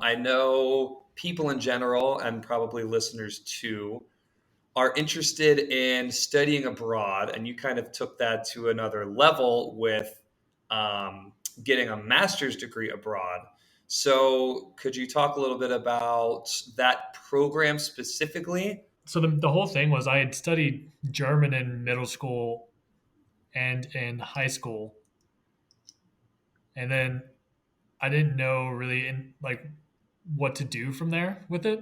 I know people in general, and probably listeners too, are interested in studying abroad, and you kind of took that to another level with getting a master's degree abroad. So, could you talk a little bit about that program specifically? So the whole thing was I had studied German in middle school and in high school, and then I didn't know really what to do from there with it.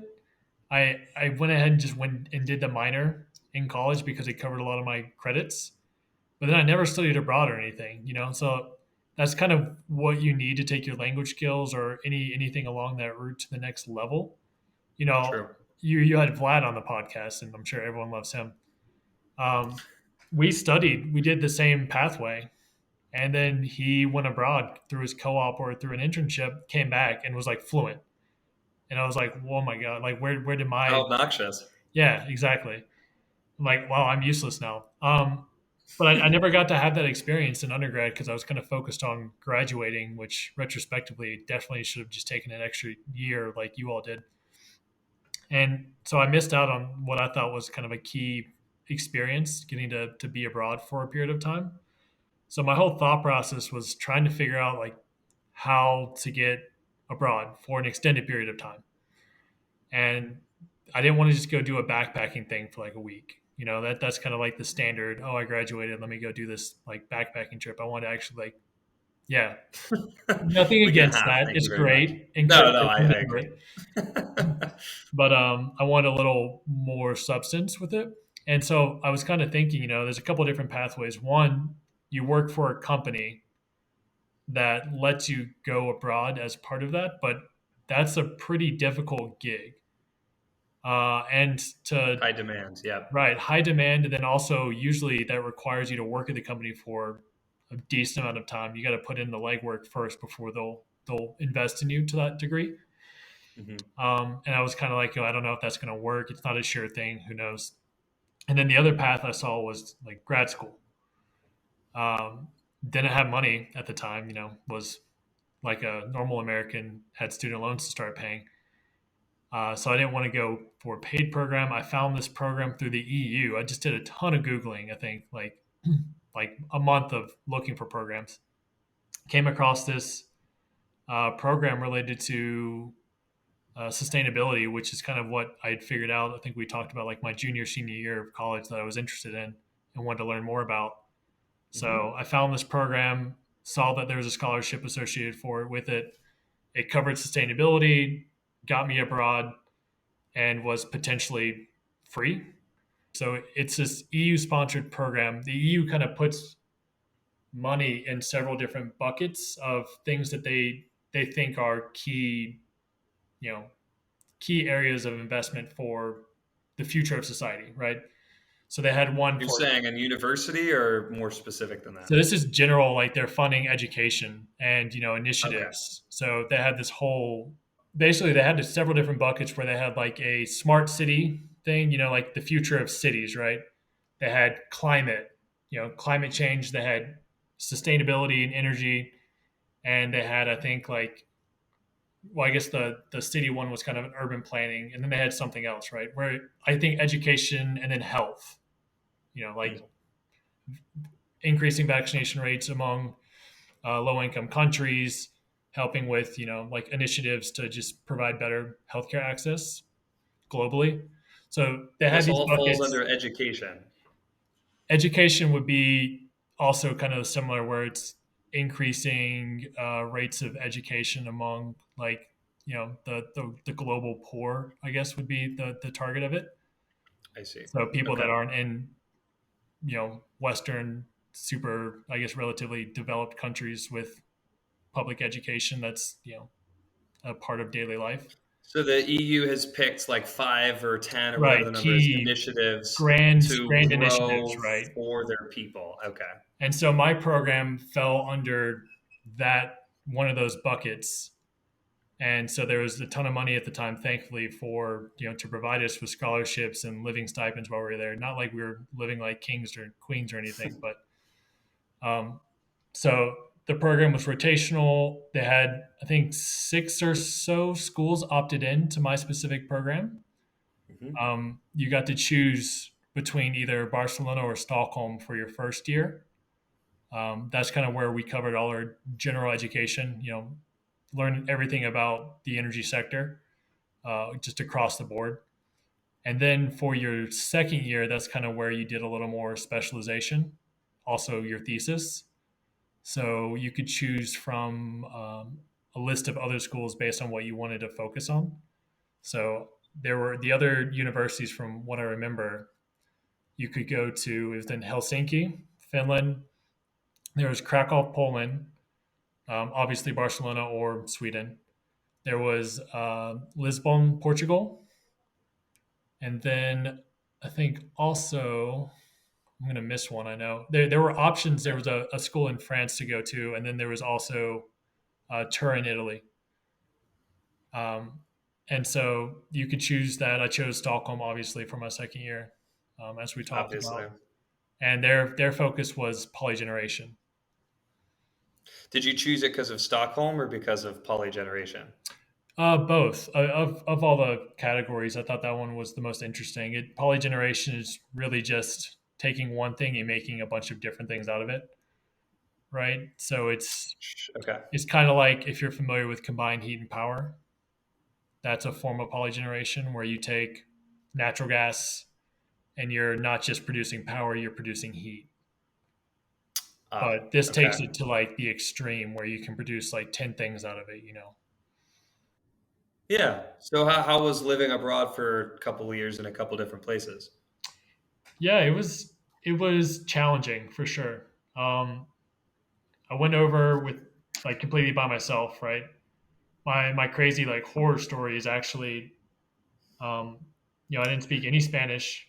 I went ahead and just went and did the minor in college because it covered a lot of my credits. But then I never studied abroad or anything, you know. So that's kind of what you need to take your language skills or anything along that route to the next level. You know, True. you had Vlad on the podcast, and I'm sure everyone loves him. Um, we did the same pathway, and then he went abroad through his co-op or through an internship, came back and was like fluent. And I was like, oh my god, like where did How my obnoxious. yeah, exactly. I'm like, wow, I'm useless now. But I never got to have that experience in undergrad because I was kind of focused on graduating, which retrospectively definitely should have just taken an extra year like you all did. And so I missed out on what I thought was kind of a key experience, getting to be abroad for a period of time. So my whole thought process was trying to figure out like how to get abroad for an extended period of time. And I didn't want to just go do a backpacking thing for like a week. You know, that's kind of like the standard, oh, I graduated, let me go do this like backpacking trip. I wanted to actually like, yeah, nothing We can against have. that. Thank It's you very much. great. No, Encourage no, everyone I to do agree. it. But I want a little more substance with it. And so I was kind of thinking, you know, there's a couple of different pathways. One, you work for a company that lets you go abroad as part of that, but that's a pretty difficult gig. And to High demand. Yeah. right high demand, and then also usually that requires you to work at the company for a decent amount of time. You got to put in the legwork first before they'll invest in you to that degree. Hmm. And I was kind of like, oh, I don't know if that's going to work. It's not a sure thing. Who knows? And then the other path I saw was like grad school. Didn't have money at the time. You know, was like a normal American, had student loans to start paying. So I didn't want to go for a paid program. I found this program through the EU. I just did a ton of googling. I think like a month of looking for programs. Came across this program related to sustainability, which is kind of what I had figured out. I think we talked about like my junior senior year of college that I was interested in and wanted to learn more about. Hmm. So I found this program, saw that there was a scholarship associated for it with it. It covered sustainability, got me abroad, and was potentially free. So it's this EU sponsored program. The EU kind of puts money in several different buckets of things that they think are key, you know, key areas of investment for the future of society, right? So they had one You're for saying in university or more specific than that? so this is general, like they're funding education and Okay. initiatives. So they had this whole basically they had several different buckets where they had like a smart city thing, like the future of cities, right? They had climate, climate change. They had sustainability and energy, and they had I think like well, I guess the city one was kind of an urban planning, and then they had something else, right? Where I think education and then health, like Mm. increasing vaccination rates among low income countries, helping with like initiatives to just provide better healthcare access globally. So they had This these all falls buckets. under education. Education would be also kind of similar, where it's increasing rates of education among like the global poor. I guess would be the target of it. I see. So people that Okay. aren't in Western super, I guess, relatively developed countries with public education that's a part of daily life. So the EU has picked like 5 or 10 or whatever Right. the number is Key initiatives grand to initiatives, grow right? for their people. Okay. And so my program fell under that one of those buckets. And so there was a ton of money at the time, thankfully, for to provide us with scholarships and living stipends while we were there. Not like we were living like kings or queens or anything, but so The program was rotational. They had, I think, six or so schools opted in to my specific program. Hmm. You got to choose between either Barcelona or Stockholm for your first year. That's kind of where we covered all our general education, learn everything about the energy sector, just across the board. And then for your second year, that's kind of where you did a little more specialization, also your thesis. So you could choose from a list of other schools based on what you wanted to focus on. So there were the other universities from what I remember. You could go to, it was in Helsinki, Finland. There was Krakow, Poland, obviously Barcelona or Sweden. There was Lisbon, Portugal, and then I think also I'm going to miss one. I know there were options. There was a school in France to go to, and then there was also Turin, Italy. Um, and so you could choose that. I chose Stockholm, obviously, for my second year, as we talked Obviously. about. And their focus was polygeneration. Did you choose it because of Stockholm or because of polygeneration? Both of all the categories, I thought that one was the most interesting. Polygeneration is really just taking one thing and making a bunch of different things out of it, right? So Okay. it's kind of like if you're familiar with combined heat and power, that's a form of polygeneration where you take natural gas and you're not just producing power, you're producing heat. Ah, But this takes okay. it to like the extreme where you can produce like 10 things out of it. Yeah. So how was living abroad for a couple of years in a couple different places? Yeah, it was challenging for sure. Um, I went over with like completely by myself, right? My crazy like horror story is actually, um, I didn't speak any Spanish.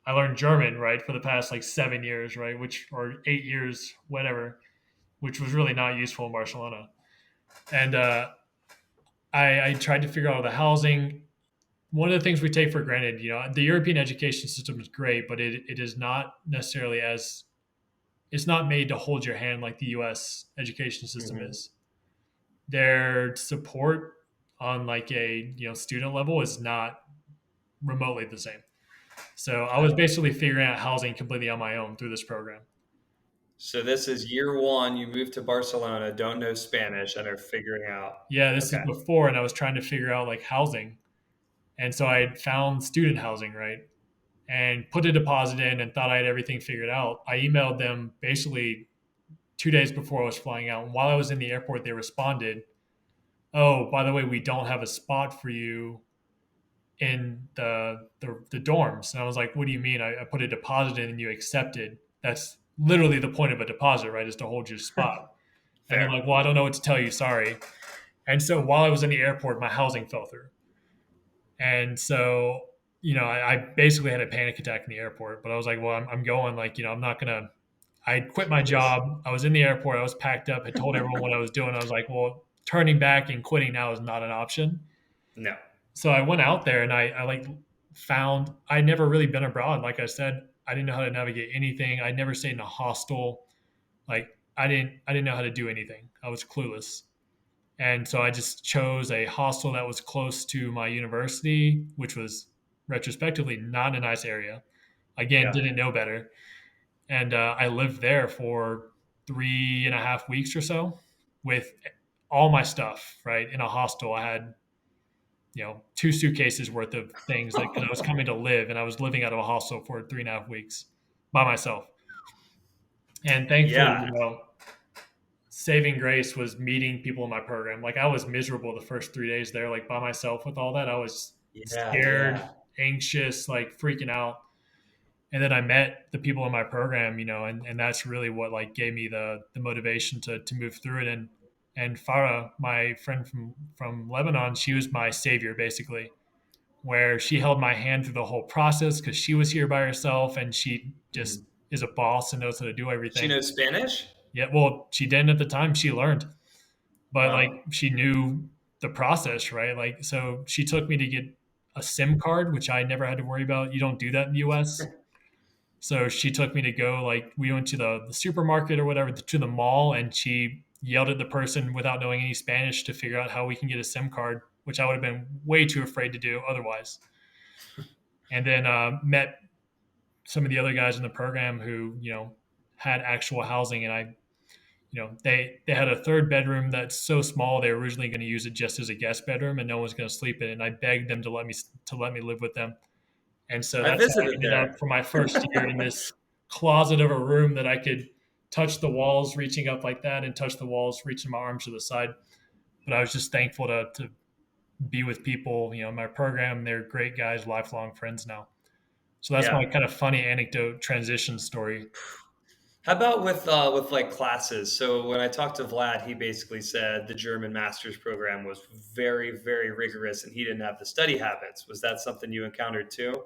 I learned German, right, for the past like 7 years, right, which or 8 years, whatever, which was really not useful in Barcelona. And I tried to figure out the housing. One of the things we take for granted, the European education system is great, but it is not necessarily as it's not made to hold your hand like the U.S. education system Hmm. is. Their support on like a student level is not remotely the same. So I was Okay. basically figuring out housing completely on my own through this program. So this is year one. You moved to Barcelona, don't know Spanish, and are figuring out. Yeah, this is Okay. before, and I was trying to figure out like housing, and so I had found student housing, right, and put a deposit in and thought I had everything figured out. I emailed them basically 2 days before I was flying out, and while I was in the airport, they responded, "Oh, by the way, we don't have a spot for you in the dorms." And I was like, "What do you mean? I put a deposit in and you accepted? That's literally the point of a deposit, right? Is to hold your spot." And they're Fair. like, "Well, I don't know what to tell you. Sorry." And so while I was in the airport, my housing fell through. And so, I basically had a panic attack in the airport, but I was like, well, I'm going, like, I'm not going to. I quit my job. I was in the airport. I was packed up. I told everyone what I was doing. I was like, well, turning back and quitting now is not an option. No. So I went out there and I like found I'd never really been abroad. Like I said, I didn't know how to navigate anything. I'd never stayed in a hostel. Like I didn't know how to do anything. I was clueless. And so I just chose a hostel that was close to my university, which was retrospectively not a nice area. Again, Yeah. didn't know better. And I lived there for 3.5 weeks or so with all my stuff, right? In a hostel, I had, two suitcases worth of things that because I was coming to live and I was living out of a hostel for 3.5 weeks by myself. And thankfully, Yeah. saving grace was meeting people in my program. Like I was miserable the first 3 days there, like by myself with all that. I was Yeah. scared, Yeah. anxious, like freaking out. And then I met the people in my program, and that's really what like gave me the motivation to move through it. And Farah, my friend from Lebanon, she was my savior basically, where she held my hand through the whole process because she was here by herself and she just Mhm. is a boss and knows how to do She everything. knows Spanish? Yeah, well, she didn't at the time. She learned, but like Wow. she knew the process, right? Like, so she took me to get a SIM card, which I never had to worry about. You don't do that in the US. So she took me to go, like, we went to the supermarket or whatever, to the mall, and she yelled at the person without knowing any Spanish to figure out how we can get a SIM card, which I would have been way too afraid to do otherwise. And then met some of the other guys in the program who, had actual housing. And they had a third bedroom that's so small they were originally going to use it just as a guest bedroom, and no one was going to sleep in it. And I begged them to let me live with them. And so I that's how I visited ended there. up for my first year in this closet of a room that I could touch the walls reaching up like that and touch the walls reaching my arms to the side. But I was just thankful to be with people, in my program. They're great guys, lifelong friends now. So that's my Yeah. kind of funny anecdote transition story. How about with like classes? So when I talked to Vlad, he basically said the German master's program was very, very rigorous, and he didn't have the study habits. Was that something you encountered too?